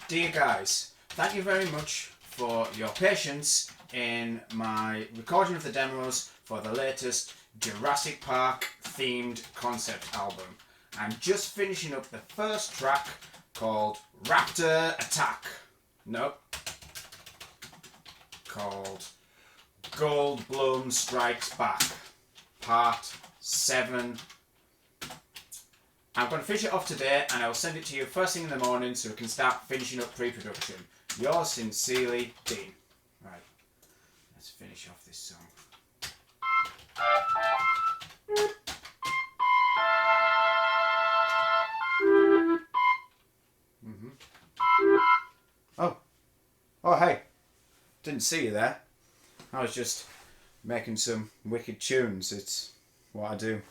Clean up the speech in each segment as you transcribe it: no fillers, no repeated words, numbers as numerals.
Dear guys, thank you very much for your patience in my recording of the demos for the latest Jurassic Park themed concept album. I'm just finishing up the first track called Raptor Attack. Nope. Called Goldblum Strikes Back, Part 7. I'm going to finish it off today and I will send it to you first thing in the morning so we can start finishing up pre-production. Yours sincerely, Dean. Right, let's finish off this song. Oh hey, didn't see you there. I was just making some wicked tunes. It's what I do.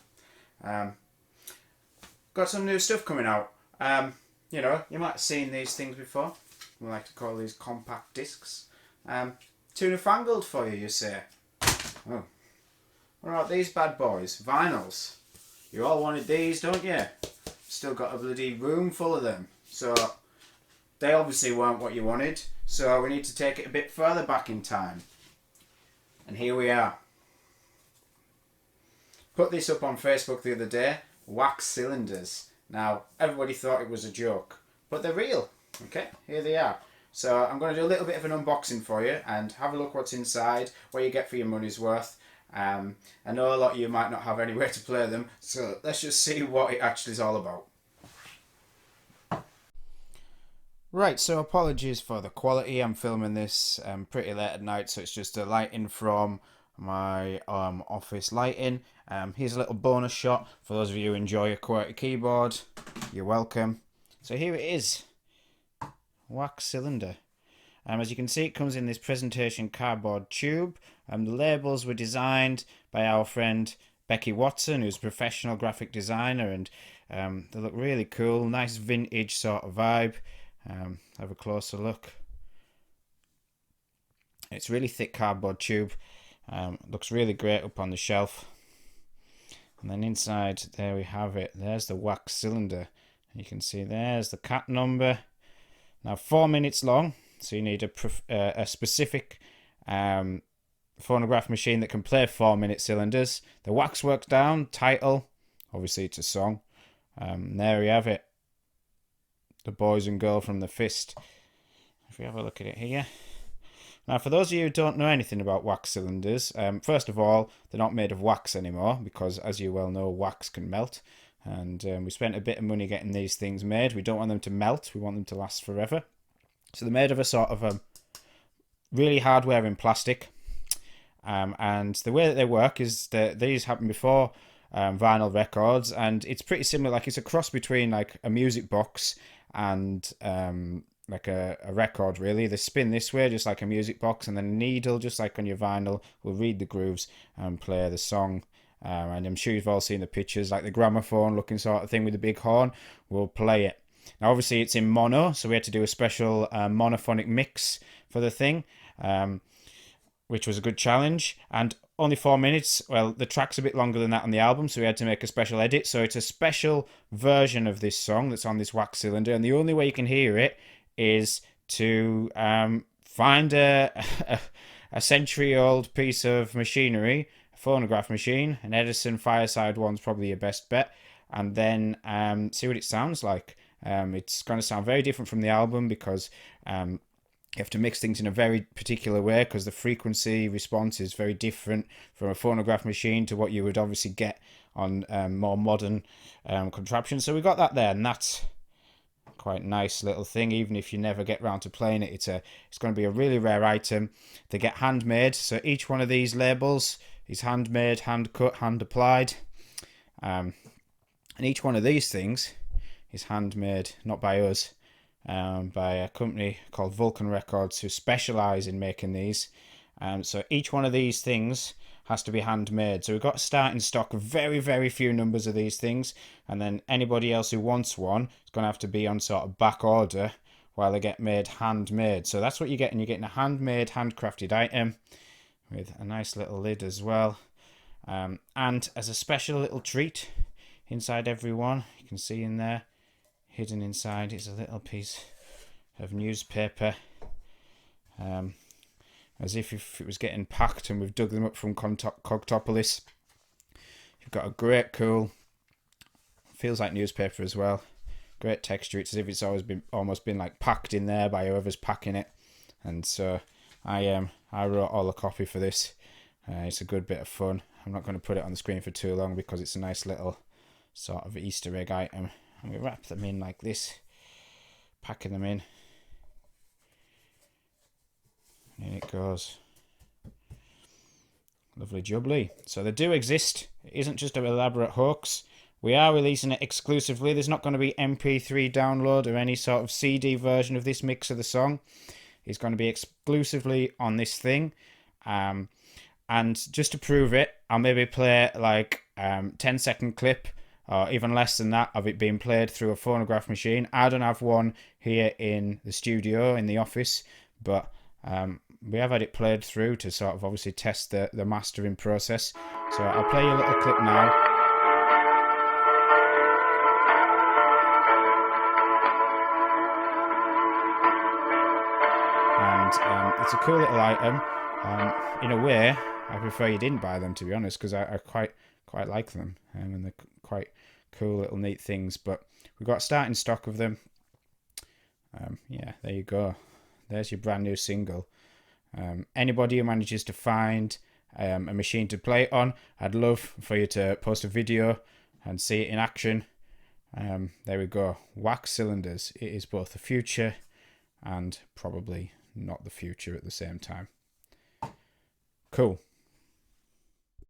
Got some new stuff coming out. You know, you might have seen these things before. We like to call these compact discs. Too new-fangled for you, you say? Oh. What about these bad boys? Vinyls. You all wanted these, don't you? Still got a bloody room full of them. So, they obviously weren't what you wanted. So we need to take it a bit further back in time. And here we are. Put this up on Facebook the other day. Wax cylinders. Now, everybody thought it was a joke, but they're real. Okay, here they are. So I'm going to do a little bit of an unboxing for you and have a look what's inside, what you get for your money's worth. I know a lot of you might not have anywhere to play them, so let's just see what it actually is all about. Right, so apologies for the quality. I'm filming this pretty late at night, so it's just a lighting from my office lighting. Here's a little bonus shot for those of you who enjoy a QWERTY keyboard. You're welcome. So here it is, wax cylinder. As you can see, it comes in this presentation cardboard tube. The labels were designed by our friend Becky Watson, who's a professional graphic designer, and they look really cool. Nice vintage sort of vibe. Have a closer look. It's really thick cardboard tube. Looks really great up on the shelf. And then inside, there we have it. There's the wax cylinder. And you can see there's the cat number. Now 4 minutes long, so you need a specific phonograph machine that can play 4-minute cylinders. The Waxwork Downs title, obviously it's a song. There we have it. The boys and girl from the fist. If we have a look at it here. Now, for those of you who don't know anything about wax cylinders, first of all, they're not made of wax anymore because, as you well know, wax can melt. And we spent a bit of money getting these things made. We don't want them to melt. We want them to last forever. So they're made of a sort of really hard-wearing plastic. And the way that they work is that these happened before vinyl records. And it's pretty similar. Like, it's a cross between like a music box and like a record, really. They spin this way just like a music box, and the needle, just like on your vinyl, will read the grooves and play the song. And I'm sure you've all seen the pictures, like the gramophone looking sort of thing with the big horn will play it. Now obviously it's in mono, so we had to do a special monophonic mix for the thing, which was a good challenge. And only 4 minutes. Well, the track's a bit longer than that on the album, so we had to make a special edit. So it's a special version of this song that's on this wax cylinder, and the only way you can hear it is to find a century-old piece of machinery, a phonograph machine. An Edison fireside one's probably your best bet, and then see what it sounds like. It's going to sound very different from the album because you have to mix things in a very particular way because the frequency response is very different from a phonograph machine to what you would obviously get on more modern contraptions. So we got that there, and that's quite nice little thing. Even if you never get round to playing it, it's going to be a really rare item. They get handmade, so each one of these labels is handmade, hand cut, hand applied, and each one of these things is handmade, not by us, by a company called Vulcan Records who specialise in making these. So each one of these things has to be handmade. So we've got a starting stock of very, very few numbers of these things, and then anybody else who wants one is going to have to be on sort of back order while they get made handmade. So that's what you're getting. You're getting a handmade, handcrafted item with a nice little lid as well. And as a special little treat inside every one, you can see in there, hidden inside, is a little piece of newspaper, as if it was getting packed, and we've dug them up from Cogtopolis. You've got a great cool, feels like newspaper as well, great texture. It's as if it's almost been like packed in there by whoever's packing it. And so I wrote all the copy for this. It's a good bit of fun. I'm not going to put it on the screen for too long because it's a nice little sort of Easter egg item. And we wrap them in like this, packing them in. And in it goes. Lovely jubbly. So they do exist. It isn't just an elaborate hoax. We are releasing it exclusively. There's not going to be MP3 download or any sort of CD version of this mix of the song. It's going to be exclusively on this thing. And just to prove it, I'll maybe play like 10-second clip or even less than that of it being played through a phonograph machine. I don't have one here in the studio, in the office, but we have had it played through to sort of obviously test the mastering process. So I'll play you a little clip now. And it's a cool little item. In a way, I prefer you didn't buy them, to be honest, because I quite like them, and they're quite cool little neat things. But we've got starting stock of them. Yeah, there you go. There's your brand new single. Anybody who manages to find a machine to play it on, I'd love for you to post a video and see it in action. There we go. Wax cylinders. It is both the future and probably not the future at the same time. Cool.